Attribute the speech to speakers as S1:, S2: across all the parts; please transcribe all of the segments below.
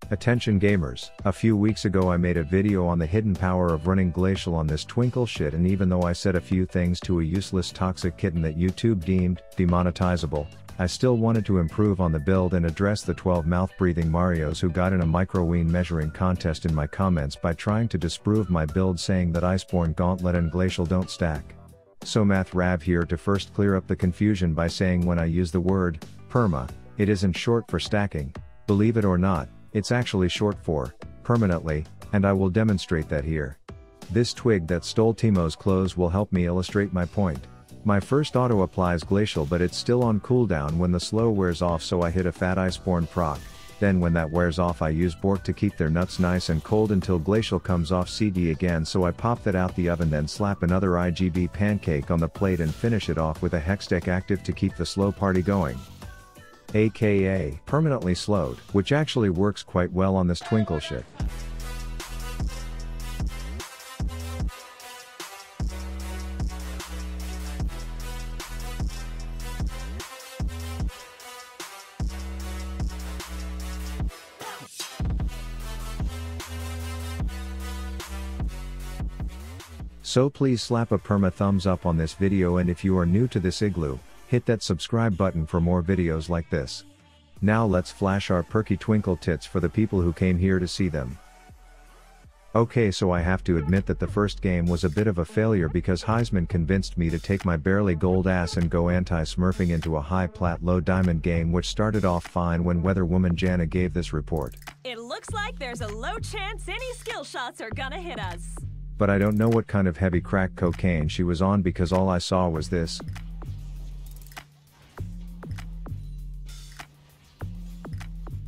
S1: Attention gamers, a few weeks ago I made a video on the hidden power of running Glacial on this twinkle shit, and even though I said a few things to a useless toxic kitten that YouTube deemed demonetizable, I still wanted to improve on the build and address the 12 mouth-breathing Marios who got in a microween measuring contest in my comments by trying to disprove my build, saying that Iceborne Gauntlet and Glacial don't stack. So Math Rav here to first clear up the confusion by saying when I use the word perma, it isn't short for stacking. Believe it or not, it's actually short for permanently, and I will demonstrate that here. This twig that stole Timo's clothes will help me illustrate my point. My first auto applies Glacial, but it's still on cooldown when the slow wears off, so I hit a fat Iceborne proc. Then when that wears off I use Bork to keep their nuts nice and cold until Glacial comes off CD again, so I pop that out the oven, then slap another IGB pancake on the plate and finish it off with a Hextech active to keep the slow party going. AKA permanently slowed, which actually works quite well on this twinkle shit. So please slap a perma thumbs up on this video, and if you are new to this igloo, hit that subscribe button for more videos like this. Now let's flash our perky twinkle tits for the people who came here to see them. Okay, so I have to admit that the first game was a bit of a failure because Heisman convinced me to take my barely gold ass and go anti-smurfing into a high plat low diamond game, which started off fine when Weather Woman Jana gave this report.
S2: It looks like there's a low chance any skill shots are gonna hit us.
S1: But I don't know what kind of heavy crack cocaine she was on, because all I saw was this.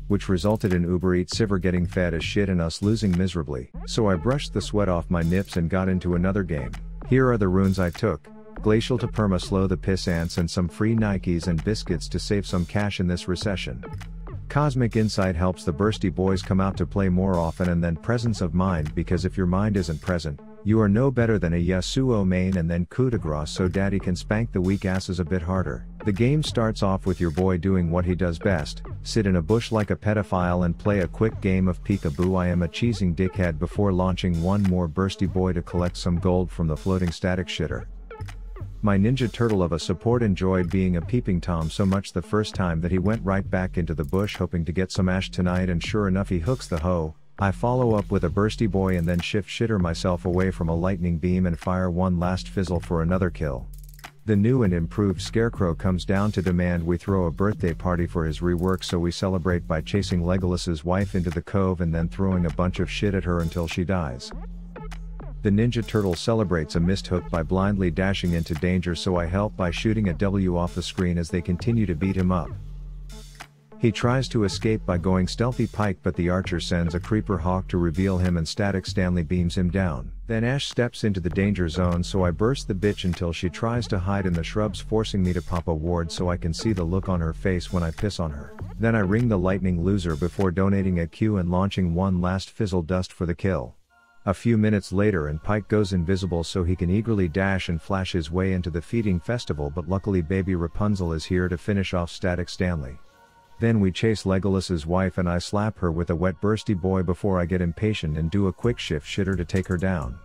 S1: Which resulted in Uber Eats Siver getting fed as shit and us losing miserably, so I brushed the sweat off my nips and got into another game. Here are the runes I took: Glacial to Perma-Slow the piss ants and some free Nikes and biscuits to save some cash in this recession. Cosmic Insight helps the bursty boys come out to play more often, and then presence of mind, because if your mind isn't present, you are no better than a Yasuo main, and then coup de grace so daddy can spank the weak asses a bit harder. The game starts off with your boy doing what he does best: sit in a bush like a pedophile and play a quick game of peekaboo I am a cheesing dickhead, before launching one more bursty boy to collect some gold from the floating static shitter. My Ninja Turtle of a support enjoyed being a peeping Tom so much the first time that he went right back into the bush hoping to get some ash tonight, and sure enough he hooks the hoe. I follow up with a bursty boy and then shift shitter myself away from a lightning beam and fire one last fizzle for another kill. The new and improved Scarecrow comes down to demand we throw a birthday party for his rework, so we celebrate by chasing Legolas's wife into the cove and then throwing a bunch of shit at her until she dies. The Ninja Turtle celebrates a missed hook by blindly dashing into danger, so I help by shooting a W off the screen as they continue to beat him up. He tries to escape by going stealthy pike, but the archer sends a creeper hawk to reveal him and Static Stanley beams him down. Then Ash steps into the danger zone, so I burst the bitch until she tries to hide in the shrubs, forcing me to pop a ward so I can see the look on her face when I piss on her. Then I ring the lightning loser before donating a Q and launching one last fizzle dust for the kill. A few minutes later and Pike goes invisible so he can eagerly dash and flash his way into the feeding festival, but luckily baby Rapunzel is here to finish off Static Stanley. Then we chase Legolas's wife and I slap her with a wet bursty boy before I get impatient and do a quick shift shitter to take her down.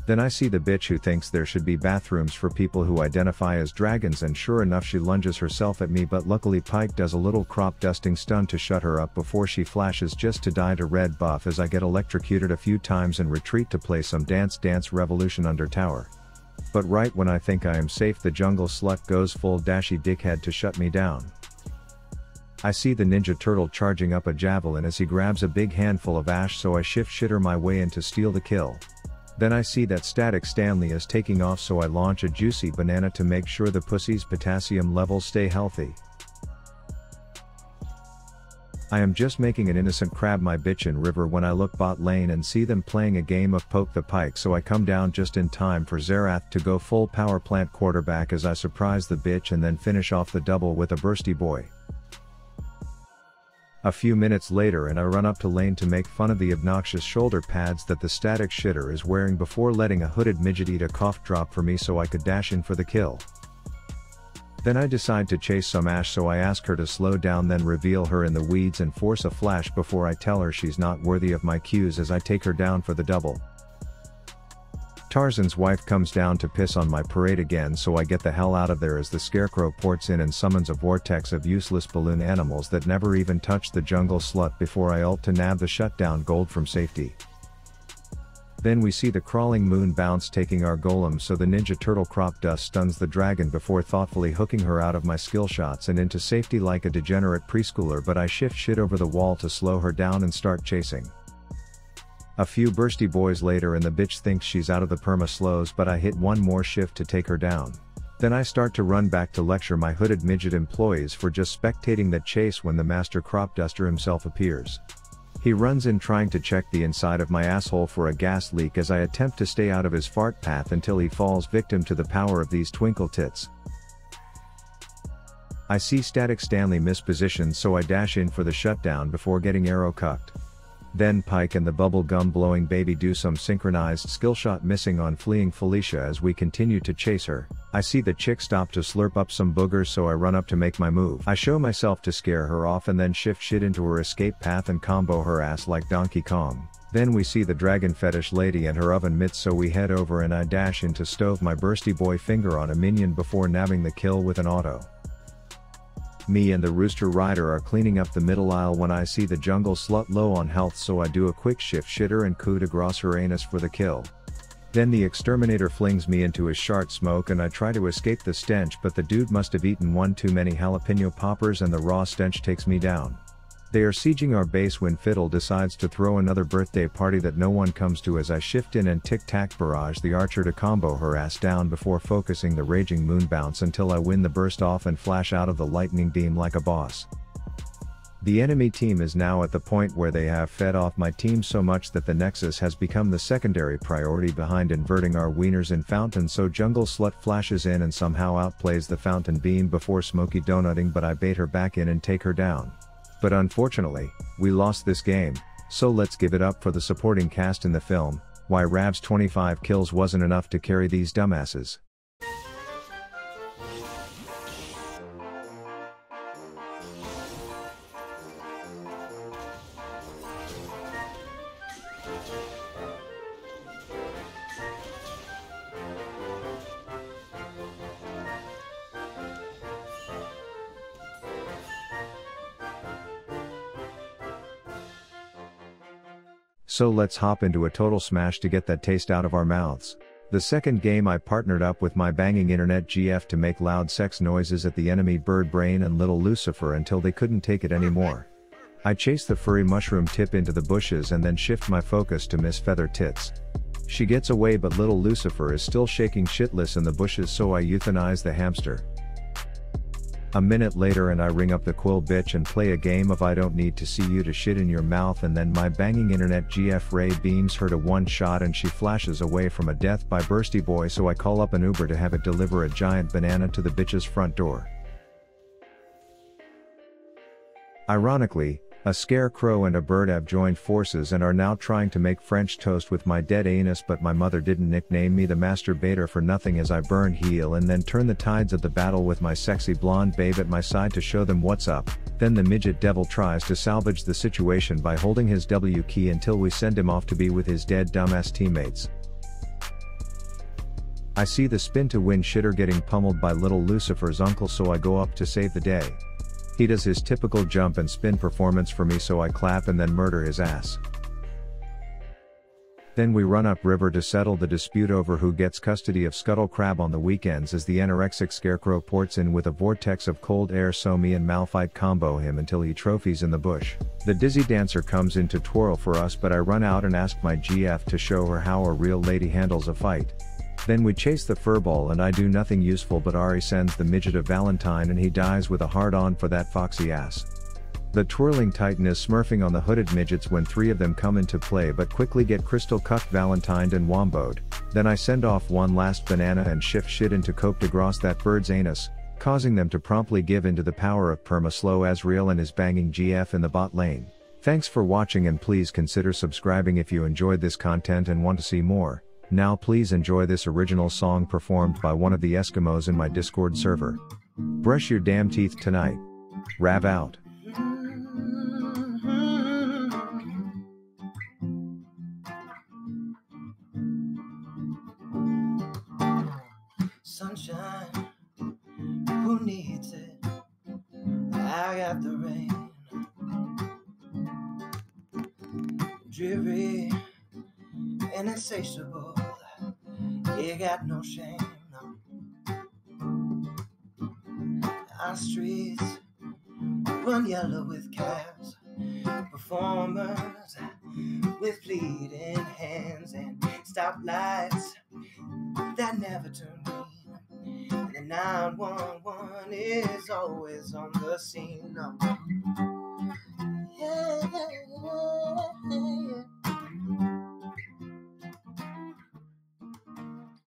S1: Then I see the bitch who thinks there should be bathrooms for people who identify as dragons, and sure enough she lunges herself at me, but luckily Pike does a little crop dusting stun to shut her up before she flashes just to die to red buff as I get electrocuted a few times and retreat to play some Dance Dance Revolution under tower. But right when I think I am safe, the jungle slut goes full dashy dickhead to shut me down. I see the Ninja Turtle charging up a javelin as he grabs a big handful of ash, so I shift shitter my way in to steal the kill. Then I see that Static Stanley is taking off, so I launch a juicy banana to make sure the pussy's potassium levels stay healthy. I am just making an innocent crab my bitch in river when I look bot lane and see them playing a game of poke the pike, so I come down just in time for Xerath to go full power plant quarterback as I surprise the bitch and then finish off the double with a bursty boy. A few minutes later and I run up to lane to make fun of the obnoxious shoulder pads that the static shitter is wearing before letting a hooded midget eat a cough drop for me so I could dash in for the kill. Then I decide to chase some Ash, so I ask her to slow down, then reveal her in the weeds and force a flash before I tell her she's not worthy of my cues as I take her down for the double. Tarzan's wife comes down to piss on my parade again, so I get the hell out of there as the scarecrow ports in and summons a vortex of useless balloon animals that never even touch the jungle slut before I ult to nab the shutdown gold from safety. Then we see the crawling moon bounce taking our golem, so the ninja turtle crop dust stuns the dragon before thoughtfully hooking her out of my skill shots and into safety like a degenerate preschooler, but I shift shit over the wall to slow her down and start chasing. A few bursty boys later and the bitch thinks she's out of the perma-slows, but I hit one more shift to take her down. Then I start to run back to lecture my hooded midget employees for just spectating that chase when the master crop duster himself appears. He runs in trying to check the inside of my asshole for a gas leak as I attempt to stay out of his fart path until he falls victim to the power of these twinkle tits. I see Static Stanley mispositioned, so I dash in for the shutdown before getting arrow cucked. Then Pike and the bubble gum blowing baby do some synchronized skillshot missing on fleeing Felicia as we continue to chase her. I see the chick stop to slurp up some boogers, so I run up to make my move. I show myself to scare her off and then shift shit into her escape path and combo her ass like Donkey Kong. Then we see the dragon fetish lady and her oven mitts, so we head over and I dash in to stove my bursty boy finger on a minion before nabbing the kill with an auto. Me and the Rooster Rider are cleaning up the middle aisle when I see the jungle slut low on health, so I do a quick shift shitter and coup de grace her anus for the kill. Then the exterminator flings me into his shart smoke and I try to escape the stench, but the dude must have eaten one too many jalapeno poppers and the raw stench takes me down. They are sieging our base when Fiddle decides to throw another birthday party that no one comes to as I shift in and tic-tac barrage the archer to combo her ass down before focusing the raging moon bounce until I win the burst off and flash out of the lightning beam like a boss. The enemy team is now at the point where they have fed off my team so much that the Nexus has become the secondary priority behind inverting our wieners in fountain, so Jungle Slut flashes in and somehow outplays the fountain beam before smoky donutting, but I bait her back in and take her down. But unfortunately, we lost this game, so let's give it up for the supporting cast in the film. Why Rav's 25 kills wasn't enough to carry these dumbasses. So let's hop into a total smash to get that taste out of our mouths. The second game I partnered up with my banging internet GF to make loud sex noises at the enemy Bird Brain and Little Lucifer until they couldn't take it anymore. I chase the furry mushroom tip into the bushes and then shift my focus to Miss Feather Tits. She gets away, but Little Lucifer is still shaking shitless in the bushes, so I euthanize the hamster. A minute later and I ring up the Quill bitch and play a game of I don't need to see you to shit in your mouth, and then my banging internet GF Ray beams her to one shot and she flashes away from a death by Bursty Boy, so I call up an Uber to have it deliver a giant banana to the bitch's front door. Ironically, a scarecrow and a bird have joined forces and are now trying to make French toast with my dead anus, but my mother didn't nickname me the masturbator for nothing as I burn heel and then turn the tides of the battle with my sexy blonde babe at my side to show them what's up. Then the midget devil tries to salvage the situation by holding his W key until we send him off to be with his dead dumbass teammates. I see the spin to win shitter getting pummeled by Little Lucifer's uncle, so I go up to save the day. He does his typical jump and spin performance for me, so I clap and then murder his ass. Then we run up river to settle the dispute over who gets custody of Scuttle Crab on the weekends as the anorexic scarecrow ports in with a vortex of cold air, so me and Malphite combo him until he trophies in the bush. The dizzy dancer comes in to twirl for us, but I run out and ask my GF to show her how a real lady handles a fight. Then we chase the furball and I do nothing useful, but Ari sends the midget a Valentine and he dies with a hard-on for that foxy ass. The twirling titan is smurfing on the hooded midgets when three of them come into play, but quickly get crystal cucked, Valentined and womboed. Then I send off one last banana and shift shit into Cope de Grace that bird's anus, causing them to promptly give into the power of Perma-Slowed Ezreal and his banging GF in the bot lane. Thanks for watching and please consider subscribing if you enjoyed this content and want to see more. Now please enjoy this original song performed by one of the Eskimos in my Discord server. Brush your damn teeth tonight. Rav out.
S3: Sunshine, who needs it? I got the rain. Dreary and insatiable, you got no shame, no. Our streets run yellow with cabs, performers with bleeding hands, and stoplights that never turn green. And the 911 is always on the scene. No. Yeah, yeah, yeah.